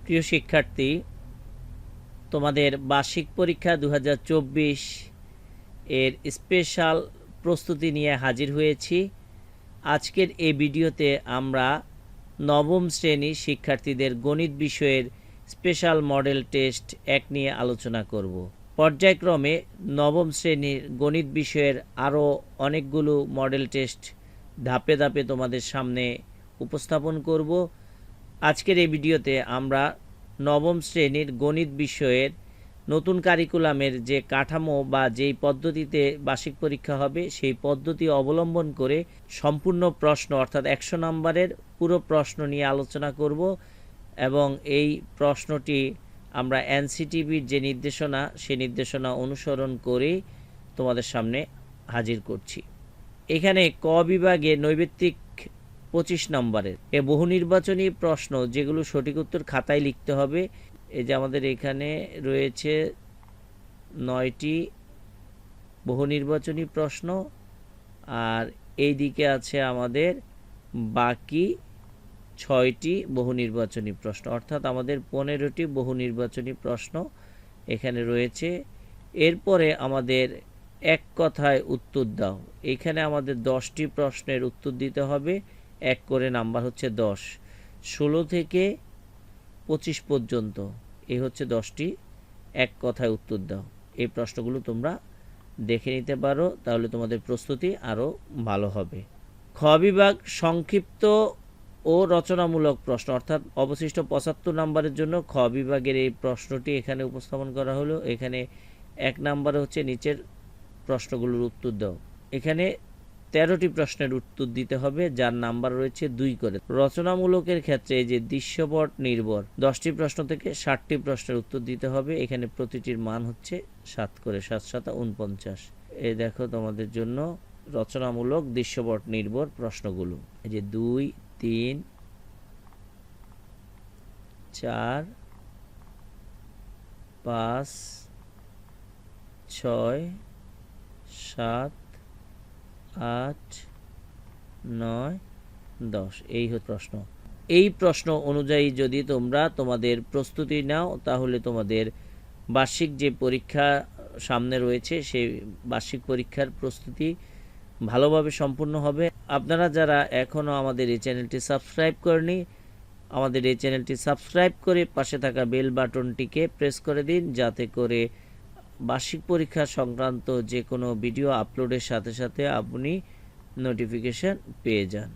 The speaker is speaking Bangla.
প্রিয় শিক্ষার্থী, তোমাদের বার্ষিক পরীক্ষা 2024 এর স্পেশাল প্রস্তুতি নিয়ে হাজির হয়েছি। আজকের এই ভিডিওতে আমরা নবম শ্রেণীর শিক্ষার্থীদের গণিত বিষয়ের স্পেশাল মডেল টেস্ট 1 নিয়ে আলোচনা করব। পর্যায়ক্রমে নবম শ্রেণীর গণিত বিষয়ের আরও অনেকগুলো মডেল টেস্ট ধাপে ধাপে তোমাদের সামনে উপস্থাপন করব। আজকের এই ভিডিওতে আমরা নবম শ্রেণীর গণিত বিষয়ের নতুন কারিকুলামের যে কাঠামো বা যেই পদ্ধতিতে বার্ষিক পরীক্ষা হবে সেই পদ্ধতি অবলম্বন করে সম্পূর্ণ প্রশ্ন অর্থাৎ 100 নম্বরের পুরো প্রশ্ন নিয়ে আলোচনা করব এবং এই প্রশ্নটি আমরা এনসিটিবির যে নির্দেশনা সেই নির্দেশনা অনুসরণ করে তোমাদের সামনে হাজির করছি। এখানে ক বিভাগে নৈবেত্তিক 25 নম্বরের এ বহু নির্বাচনী প্রশ্ন যেগুলো সঠিক উত্তর খাতায় লিখতে হবে। এই যে আমাদের এখানে রয়েছে 9টি বহু নির্বাচনী প্রশ্ন আর এই দিকে আছে আমাদের বাকি 6টি বহু নির্বাচনী প্রশ্ন, অর্থাৎ আমাদের 15টি বহু নির্বাচনী প্রশ্ন এখানে রয়েছে। এরপরে আমাদের এক কথায় উত্তর দাও, এখানে আমাদের 10টি প্রশ্নের উত্তর দিতে হবে, এক করে নাম্বার হচ্ছে 10। 16 থেকে 25 পর্যন্ত এই হচ্ছে 10টি এক কথায় উত্তর দাও। এই প্রশ্নগুলো তোমরা দেখে নিতে পারো, তাহলে তোমাদের প্রস্তুতি আরও ভালো হবে। খ বিভাগ সংক্ষিপ্ত ও রচনামূলক প্রশ্ন, অর্থাৎ অবশিষ্ট 75 নম্বরের জন্য খ বিভাগের এই প্রশ্নটি এখানে উপস্থাপন করা হলো। এখানে 1 নম্বরে হচ্ছে নিচের প্রশ্নগুলোর উত্তর দাও। এখানে 13টি প্রশ্নের উত্তর দিতে হবে, যার নাম্বার রয়েছে 2 করে। রচনামূলকের ক্ষেত্রে এই যে দৃশ্যপট নির্ভর 10টি প্রশ্ন থেকে 60টি প্রশ্নের উত্তর দিতে হবে। এখানে প্রতিটির মান হচ্ছে 7 করে, 7 7 49। এই দেখো তোমাদের জন্য রচনামূলক দৃশ্যপট নির্ভর প্রশ্নগুলো, এই যে 2 3 4 5 6 7 8 9 10। এই হচ্ছে প্রশ্ন। এই প্রশ্ন অনুযায়ী যদি তোমরা তোমাদের প্রস্তুতি নাও তাহলে তোমাদের বার্ষিক যে পরীক্ষা সামনে রয়েছে সেই বার্ষিক পরীক্ষার প্রস্তুতি ভালোভাবে সম্পূর্ণ হবে। আপনারা যারা এখনও আমাদের এই চ্যানেলটি সাবস্ক্রাইব করেনি, আমাদের এই চ্যানেলটি সাবস্ক্রাইব করে পাশে থাকা বেল বাটনটিকে প্রেস করে দিন, যাতে করে বার্ষিক পরীক্ষা সংক্রান্ত যে কোনো ভিডিও আপলোডের সাথে সাথে আপনি নোটিফিকেশন পেয়ে যান।